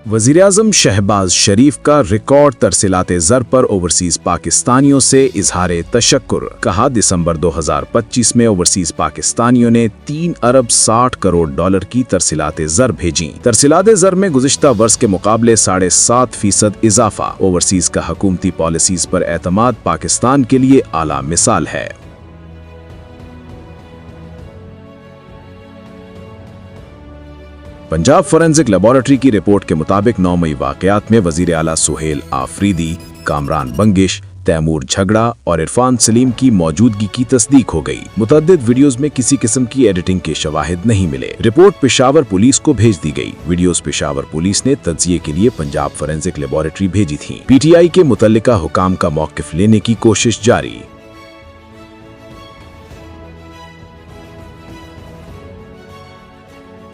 वज़ीर-ए-आज़म शहबाज शरीफ का रिकॉर्ड तरसीलाते ज़र पर ओवरसीज पाकिस्तानियों से इजहार तशक्कुर। कहा, दिसंबर 2025 में ओवरसीज पाकिस्तानियों ने 3 अरब 60 करोड़ डॉलर की तरसीलाते ज़र भेजी। तरसीलाते ज़र में गुज़िश्ता वर्ष के मुकाबले 7.5% इजाफा। ओवरसीज का हुकूमती पॉलिसीज पर एतमाद पाकिस्तान के लिए आला मिसाल है। पंजाब फोरेंसिक लेबोरेटरी की रिपोर्ट के मुताबिक 9 मई वाकयात में वजीर आला सुहेल आफरीदी, कामरान बंगिश, तैमूर झगड़ा और इरफान सलीम की मौजूदगी की तस्दीक हो गई। मुतअद्दिद वीडियोस में किसी किस्म की एडिटिंग के शवाहिद नहीं मिले। रिपोर्ट पेशावर पुलिस को भेज दी गई। वीडियोस पेशावर पुलिस ने तज्जिये के लिए पंजाब फोरेंसिक लेबोरेटरी भेजी थी। PTI के मुतल्लिका हुकाम का मौक़िफ़ लेने की कोशिश जारी।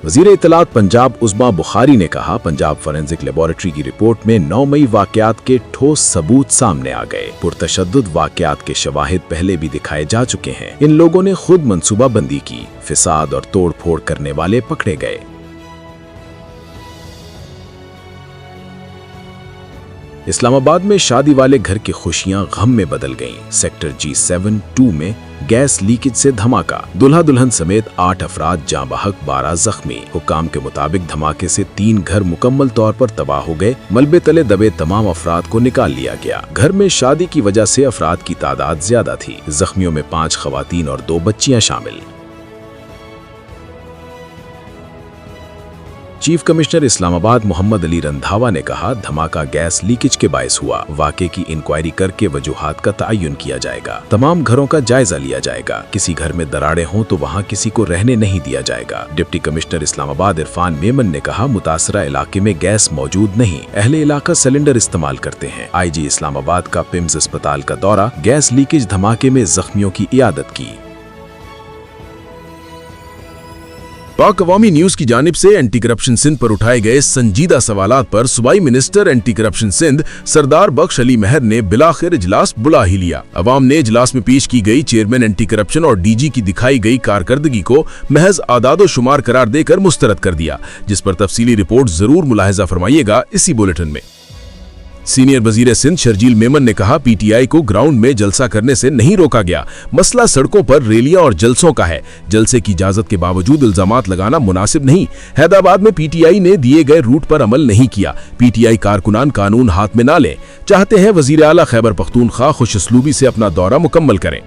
वज़ीर इत्तलात पंजाब उस्मा बुखारी ने कहा, पंजाब फोरेंसिक लेबोरेटरी की रिपोर्ट में 9 मई वाकयात के ठोस सबूत सामने आ गए। पुरतशद्दुद वाकयात के शवाहिद पहले भी दिखाए जा चुके हैं। इन लोगों ने खुद मंसूबाबंदी की। फिसाद और तोड़ फोड़ करने वाले पकड़े गए। इस्लामाबाद में शादी वाले घर की खुशियां गम में बदल गईं। सेक्टर G7-2 में गैस लीकेज से धमाका। दुल्हा दुल्हन समेत 8 अफराद जाँ बहक, 12 जख्मी। हुकाम के मुताबिक धमाके से 3 घर मुकम्मल तौर पर तबाह हो गए। मलबे तले दबे तमाम अफराद को निकाल लिया गया। घर में शादी की वजह से अफराद की तादाद ज्यादा थी। जख्मियों में 5 खवातीन और 2 बच्चियां शामिल। चीफ कमिश्नर इस्लामाबाद मोहम्मद अली रंधावा ने कहा, धमाका गैस लीकेज के बायस हुआ। वाक़े की इंक्वायरी करके वजूहात का तयन किया जाएगा। तमाम घरों का जायजा लिया जाएगा। किसी घर में दरारें हों तो वहां किसी को रहने नहीं दिया जाएगा। डिप्टी कमिश्नर इस्लामाबाद इरफान मेमन ने कहा, मुतासरा इलाके में गैस मौजूद नहीं, अहले इलाका सिलेंडर इस्तेमाल करते हैं। IG इस्लामाबाद का पिम्स अस्पताल का दौरा, गैस लीकेज धमाके में जख्मियों की इयादत की। पाक अवामी न्यूज की जानिब से एंटी करप्शन सिंध पर उठाए गए संजीदा सवालात पर सूबाई मिनिस्टर एंटी करप्शन सिंध सरदार बख्श अली महर ने बिलाखिर इजलास बुला ही लिया। अवाम ने इजलास में पेश की गई चेयरमैन एंटी करप्शन और DG की दिखाई गई कारकर्दगी को महज आदादो शुमार करार देकर मुस्तरद कर दिया, जिस पर तफसीली रिपोर्ट जरूर मुलाहिजा फरमाइएगा इसी बुलेटिन में। सीनियर वजीर सिंध शर्जील मेमन ने कहा, PTI को ग्राउंड में जलसा करने से नहीं रोका गया। मसला सड़कों पर रैलियां और जलसों का है। जलसे की इजाजत के बावजूद इल्जामात लगाना मुनासिब नहीं। हैदराबाद में PTI ने दिए गए रूट पर अमल नहीं किया। PTI कारकुनान कानून हाथ में ना लें। चाहते हैं वजीर आला खैबर पख्तूनख्वा खुशउस्लूबी से अपना दौरा मुकम्मल करें।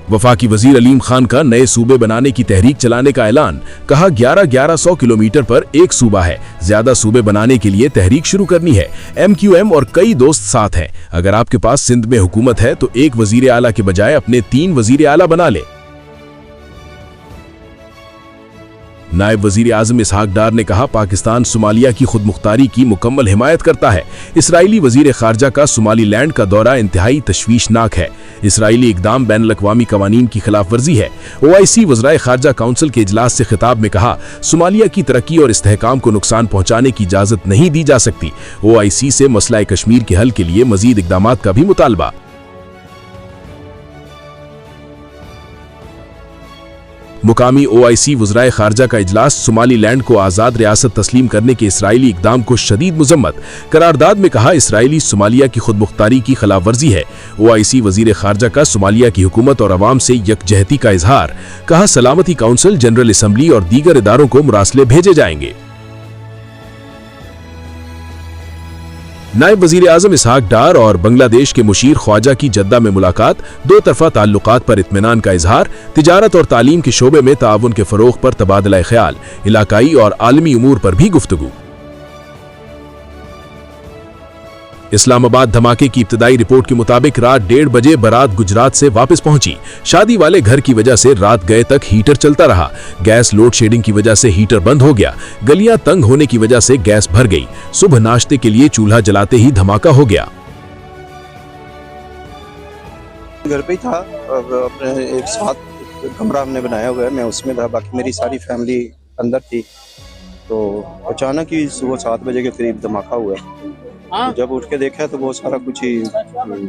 वफाकी वजीर अलीम खान का नए सूबे बनाने की तहरीक चलाने का ऐलान। कहा, 1100 किलोमीटर पर एक सूबा है। ज्यादा सूबे बनाने के लिए तहरीक शुरू करनी है। MQM और कई दोस्त साथ हैं। अगर आपके पास सिंध में हुकूमत है तो एक वजीर आला के बजाय अपने 3 वजीर आला बना ले। नायब वजीर आजम इसहाक डार ने कहा, पाकिस्तान सोमालिया की खुदमुख्तारी की मुकम्मल हिमायत करता है। इसराइली वजीर खारजा का सोमालीलैंड का दौरा इंतहाई तशवीशनाक है। इसराइली इकदाम बैनुल अक़वामी कवानीन की खिलाफ वर्जी है। OIC वज़राए खारजा काउंसिल के इजलास से खिताब में कहा, सोमालिया की तरक्की और इस्तेहकाम को नुकसान पहुंचाने की इजाजत नहीं दी जा सकती। OIC से मसला कश्मीर के हल के लिए मजीद इकदामात का भी मुतालबा। मुकामी OIC वज़राए खारजा का इजलास सोमालीलैंड को आज़ाद रियासत तस्लीम करने के इसराइली इकदाम को शदीद मुज़म्मत। करारदाद में कहा, इसराइली सोमालिया की खुदमुख्तारी की खिलाफ वर्जी है। OIC वजीर खारजा का सोमालिया की हुकूमत और अवाम से यकजहती का इजहार। कहा, सलामती काउंसिल, जनरल असम्बली और दीगर इदारों को मुरासले भेजे जाएंगे। नायब वजीर आजम इसहाक डार और बांग्लादेश के मुशीर ख्वाजा की जद्दा में मुलाकात। 2 तरफा ताल्लुकात पर इत्मीनान का इजहार। तिजारत और तालीम के शोबे में ताउन के फरोग पर तबादला ख्याल। इलाकाई और आलमी उमूर पर भी गुफ्तगू। इस्लामाबाद धमाके की इब्तदाई रिपोर्ट के मुताबिक रात 1:30 बजे बारात गुजरात से वापस पहुंची। शादी वाले घर की वजह से रात गए तक हीटर चलता रहा। गैस लोड शेडिंग की वजह से हीटर बंद हो गया। गलियां तंग होने की वजह से गैस भर गई। सुबह नाश्ते के लिए चूल्हा जलाते ही धमाका हो गया। घर पे ही था, अपने एक साथ कमरा हमने बनाया हुआ है, मैं उसमें था, बाकी मेरी सारी फैमिली अंदर थी। तो अचानक ही सुबह 7 बजे के करीब धमाका हुआ। तो जब उठ के देखा तो बहुत सारा कुछ ही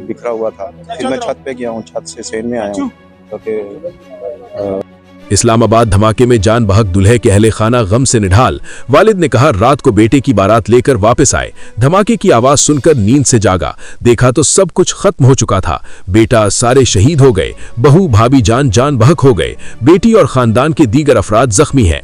बिखरा हुआ था। फिर मैं छत पे गया हूँ, छत से सेन में आया हूँ, ताकि इस्लामाबाद धमाके में जान बहक दुल्हे के अहले खाना गम से निढाल। वालिद ने कहा रात को बेटे की बारात लेकर वापस आए, धमाके की आवाज सुनकर नींद से जागा, देखा तो सब कुछ खत्म हो चुका था। बेटा सारे शहीद हो गए, बहू भाभी जान बहक हो गए, बेटी और खानदान के दीगर अफराद जख्मी हैं।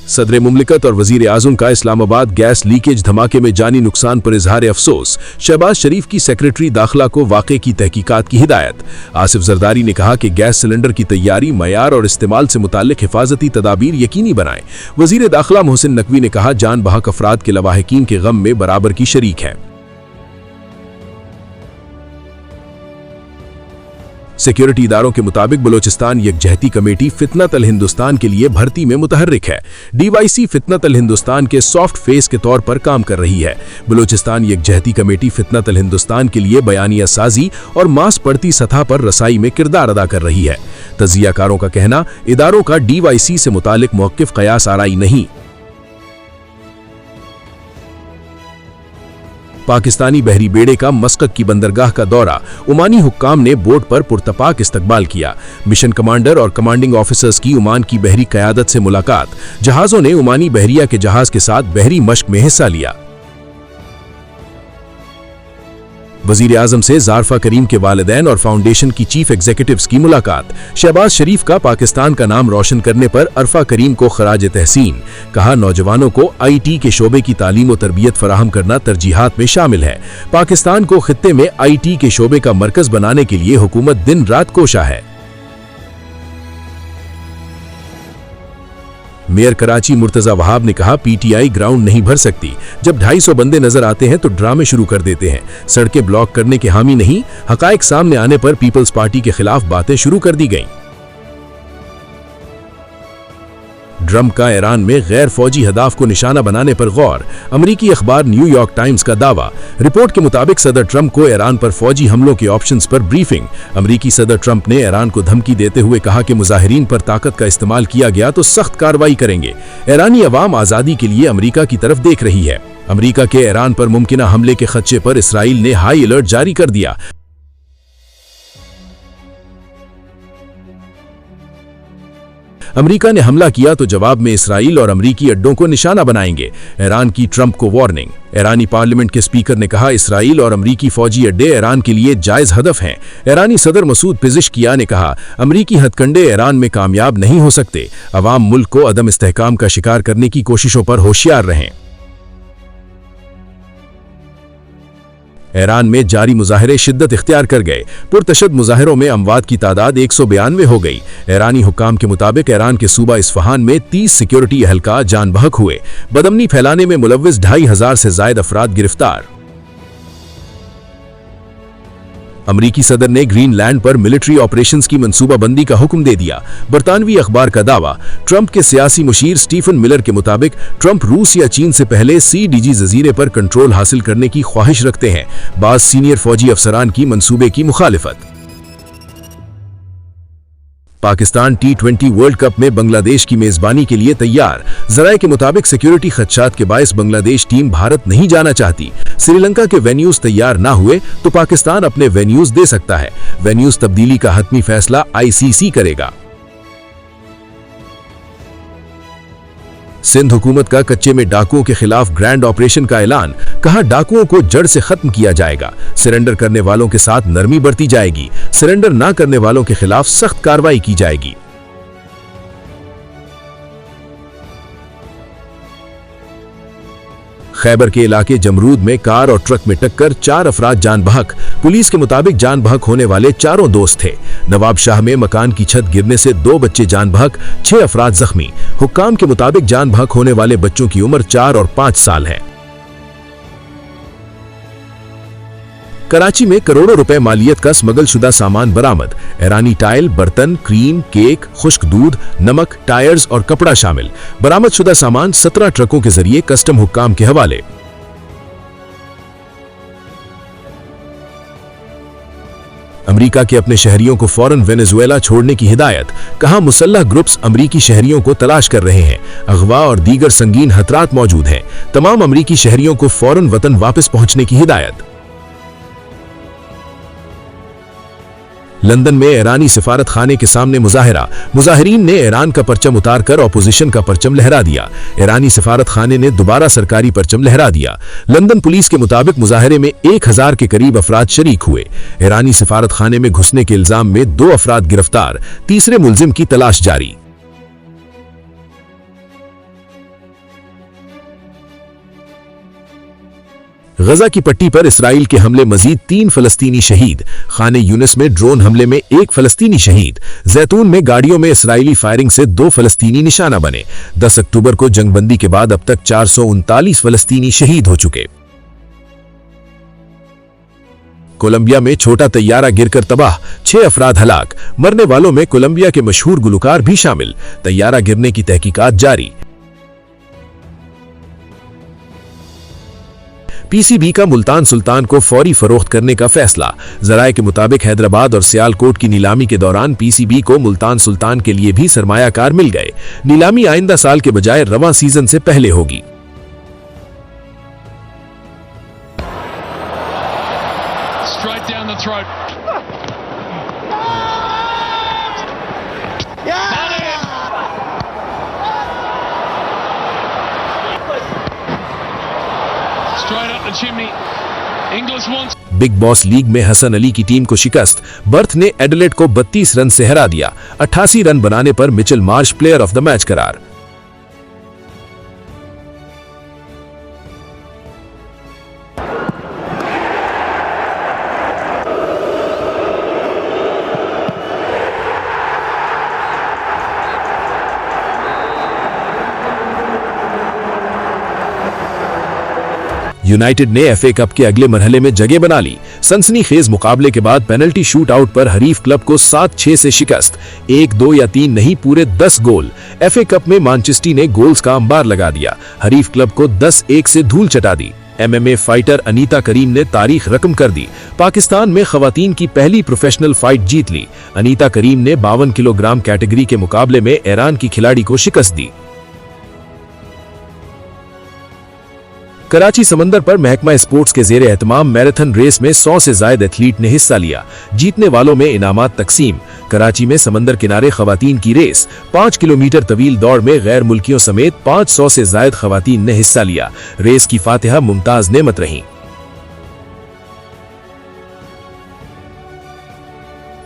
सदर मुमलिकत और वजीर आजम का इस्लामाबाद गैस लीकेज धमाके में जानी नुकसान पर इजहार अफसोस। शहबाज शरीफ की सेक्रेटरी दाखिला को वाक़े की तहकीकात की हिदायत। आसिफ जरदारी ने कहा कि गैस सिलेंडर की तैयारी, मयार और इस्तेमाल से मुताल्लिक हिफाजती तदाबीर यकीनी बनाएं। वजीर दाखिला मोहसिन नकवी ने कहा जान बहक अफराद के लवाहिकीन के गम में बराबर की शरीक है। सिक्योरिटी इदारों के मुताबिक बलोचिस्तान यकजहती कमेटी फितनत अल हिंदुस्तान के लिए भर्ती में मुतहर्रिक है। डीवाईसी फितनत अल हिंदुस्तान के सॉफ्ट फेस के तौर पर काम कर रही है। बलोचिस्तान यकजहती कमेटी फितनत अल हिंदुस्तान के लिए बयानिया साजी और मास पड़ती सतह पर रसाई में किरदार अदा कर रही है। तजियाकारों का कहना इदारों का डीवाईसी से मुतालिक मौक़िफ़ क़यास आराई नहीं। पाकिस्तानी बहरी बेड़े का मस्कत की बंदरगाह का दौरा। ओमानी हुक्काम ने बोट पर पुरतपाक इस्तकबाल किया। मिशन कमांडर और कमांडिंग ऑफिसर्स की ओमान की बहरी क़यादत से मुलाकात। जहाज़ों ने ओमानी बहरिया के जहाज के साथ बहरी मश्क में हिस्सा लिया। वजीर आजम से ज़ारफ़ा करीम के वालिदैन और फाउंडेशन की चीफ एग्जीक्यूटिव्स की मुलाकात। शहबाज शरीफ का पाकिस्तान का नाम रोशन करने पर अरफा करीम को खराज तहसीन। कहा नौजवानों को IT के शोबे की तालीम और तरबियत फराहम करना तरजीहात में शामिल है। पाकिस्तान को खित्ते में IT के शोबे का मरकज बनाने के लिए हुकूमत दिन रात कोशा है। मेयर कराची मुर्तजा वहाब ने कहा PTI ग्राउंड नहीं भर सकती। जब 250 बंदे नजर आते हैं तो ड्रामे शुरू कर देते हैं। सड़कें ब्लॉक करने के हामी नहीं। हकायक सामने आने पर पीपल्स पार्टी के खिलाफ बातें शुरू कर दी गईं। ट्रंप का ईरान में गैर फौजी हदाफ को निशाना बनाने पर गौर। अमरीकी अखबार न्यूयॉर्क टाइम्स का दावा। रिपोर्ट के मुताबिक सदर ट्रंप को ईरान पर फौजी हमलों के ऑप्शंस पर ब्रीफिंग। अमरीकी सदर ट्रंप ने ईरान को धमकी देते हुए कहा कि मुजाहिरीन पर ताकत का इस्तेमाल किया गया तो सख्त कार्रवाई करेंगे। ईरानी अवाम आज़ादी के लिए अमरीका की तरफ देख रही है। अमरीका के ईरान पर मुमकिना हमले के खदशे पर इसराइल ने हाई अलर्ट जारी कर दिया। अमेरिका ने हमला किया तो जवाब में इसराइल और अमरीकी अड्डों को निशाना बनाएंगे। ईरान की ट्रंप को वार्निंग। ईरानी पार्लियामेंट के स्पीकर ने कहा इसराइल और अमरीकी फौजी अड्डे ईरान के लिए जायज हदफ हैं। ईरानी सदर मसूद पिज़ेश्कियान ने कहा अमरीकी हथकंडे ईरान में कामयाब नहीं हो सकते। अवाम मुल्क को अदम इस्तेहकाम का शिकार करने की कोशिशों पर होशियार रहें। ईरान में जारी मुजाहरे शिद्दत इख्तियार कर गए। पुरतशद मुजाहरों में अमवात की तादाद 192 हो गई। ईरानी हुक्काम के मुताबिक ईरान के सूबा इस्फहान में 30 सिक्योरिटी अहलकार जान बहक हुए। बदअमनी फैलाने में मुलव्विस 2500 से जायद अफराद गिरफ्तार। अमरीकी सदर ने ग्रीनलैंड पर मिलिट्री ऑपरेशंस की मंसूबाबंदी का हुक्म दे दिया। बरतानवी अखबार का दावा। ट्रंप के सियासी मुशीर स्टीफन मिलर के मुताबिक ट्रंप रूस या चीन से पहले CDG जजीरे पर कंट्रोल हासिल करने की ख्वाहिश रखते हैं। बाज़ सीनियर फौजी अफसरान की मंसूबे की मुखालिफत। पाकिस्तान T20 वर्ल्ड कप में बांग्लादेश की मेजबानी के लिए तैयार। जराये के मुताबिक सिक्योरिटी खदशात के बायस बांग्लादेश टीम भारत नहीं जाना चाहती। श्रीलंका के वेन्यूज तैयार ना हुए तो पाकिस्तान अपने वेन्यूज दे सकता है। वेन्यूज तब्दीली का हतमी फैसला ICC करेगा। सिंध हुकूमत का कच्चे में डाकुओं के खिलाफ ग्रैंड ऑपरेशन का ऐलान। कहा डाकुओं को जड़ से खत्म किया जाएगा। सरेंडर करने वालों के साथ नरमी बरती जाएगी। सरेंडर ना करने वालों के खिलाफ सख्त कार्रवाई की जाएगी। खैबर के इलाके जमरूद में कार और ट्रक में टक्कर, 4 अफराद जान बहक। पुलिस के मुताबिक जान बहक होने वाले चारों दोस्त थे। नवाब शाह में मकान की छत गिरने से 2 बच्चे जान बहक, 6 अफराद जख्मी। हुक्काम के मुताबिक जान बहक होने वाले बच्चों की उम्र 4 और 5 साल है। कराची में करोड़ों रुपए मालियत का स्मगल शुदा सामान बरामद। ईरानी टाइल, बर्तन, क्रीम, केक, खुश्क दूध, नमक, टायर्स और कपड़ा शामिल। बरामद शुदा सामान 17 ट्रकों के जरिए कस्टम हुक्काम के हवाले। अमेरिका के अपने शहरियों को फौरन वेनेजुएला छोड़ने की हिदायत। कहा मुसल्लह ग्रुप्स अमेरिकी शहरियों को तलाश कर रहे हैं। अगवा और दीगर संगीन खतरात मौजूद हैं। तमाम अमेरिकी शहरियों को फौरन वतन वापस पहुंचने की हिदायत। लंदन में ईरानी सिफारत खाने के सामने मुजाहिरा, मुजाहिरीन ने ईरान का परचम उतारकर ऑपोजिशन का परचम लहरा दिया। ईरानी सिफारत खाने ने दोबारा सरकारी परचम लहरा दिया। लंदन पुलिस के मुताबिक मुजाहिरे में 1000 के करीब अफराद शरीक हुए। ईरानी सिफारत खाने में घुसने के इल्जाम में 2 अफराद गिरफ्तार, तीसरे मुलजिम की तलाश जारी। गजा की पट्टी पर इसराइल के हमले मजीद 3 फलस्तीनी शहीद, खाने यूनिस में ड्रोन हमले में 1 फलस्तीनी शहीद, जैतून में गाड़ियों में इसराइली फायरिंग से 2 फलस्तीनी निशाना बने। 10 अक्टूबर को जंगबंदी के बाद अब तक 439 फलस्तीनी शहीद हो चुके। कोलंबिया में छोटा तैयारा गिरकर तबाह, 6 अफराद हलाक, मरने वालों में कोलंबिया के मशहूर गुलकार भी शामिल। तैयारा गिरने की तहकीकात जारी। पीसीबी का मुल्तान सुल्तान को फौरी फरोख्त करने का फैसला। जराये के मुताबिक हैदराबाद और सियालकोट की नीलामी के दौरान पीसीबी को मुल्तान सुल्तान के लिए भी सरमायाकार मिल गए। नीलामी आइंदा साल के बजाय रवां सीजन से पहले होगी। बिग बॉस लीग में हसन अली की टीम को शिकस्त, बर्थ ने एडिलेड को 32 रन से हरा दिया। 88 रन बनाने पर Mitchell Marsh player of the match करार। यूनाइटेड ने एफए कप के अगले मरहले में जगह बना ली। सनसनीखेज मुकाबले के बाद पेनल्टी शूट आउट पर हरीफ क्लब को 7-6 से शिकस्त। 1, 2 या 3 नहीं, पूरे 10 गोल। एफए कप में मैनचेस्टर ने गोल्स का अंबार लगा दिया। हरीफ क्लब को 10-1 से धूल चटा दी। एमएमए फाइटर अनीता करीम ने तारीख रकम कर दी। पाकिस्तान में खवातीन की पहली प्रोफेशनल फाइट जीत ली। अनीता करीम ने 52 किलोग्राम कैटेगरी के मुकाबले में ईरान की खिलाड़ी को शिकस्त दी। कराची समंदर पर महकमा स्पोर्ट्स के जेर एहतमाम मैराथन रेस में 100 से ज्यादा एथलीट ने हिस्सा लिया। जीतने वालों में इनामात तकसीम। कराची में समंदर किनारे खवातीन की रेस, 5 किलोमीटर तवील दौड़ में गैर मुल्कियों समेत 500 से ज्यादा खवातीन ने हिस्सा लिया। रेस की फातिहा मुमताज नेमत रहीं।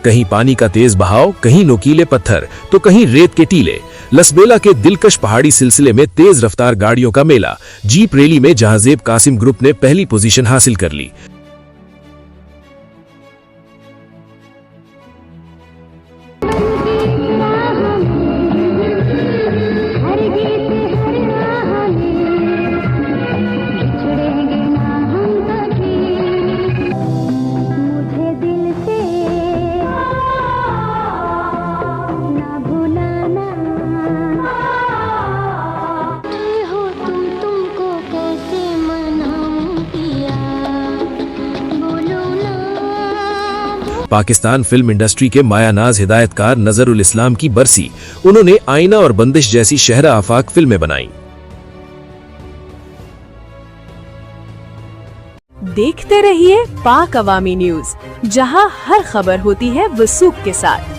कहीं पानी का तेज बहाव, कहीं नोकीले पत्थर तो कहीं रेत के टीले। लसबेला के दिलकश पहाड़ी सिलसिले में तेज रफ्तार गाड़ियों का मेला। जीप रैली में जहाजेब कासिम ग्रुप ने पहली पोजीशन हासिल कर ली। पाकिस्तान फिल्म इंडस्ट्री के मायानाज हिदायतकार नजरुल इस्लाम की बरसी। उन्होंने आईना और बंदिश जैसी शहरा आफाक फिल्में बनाई। देखते रहिए पाक अवामी न्यूज़, जहां हर खबर होती है वसूख के साथ।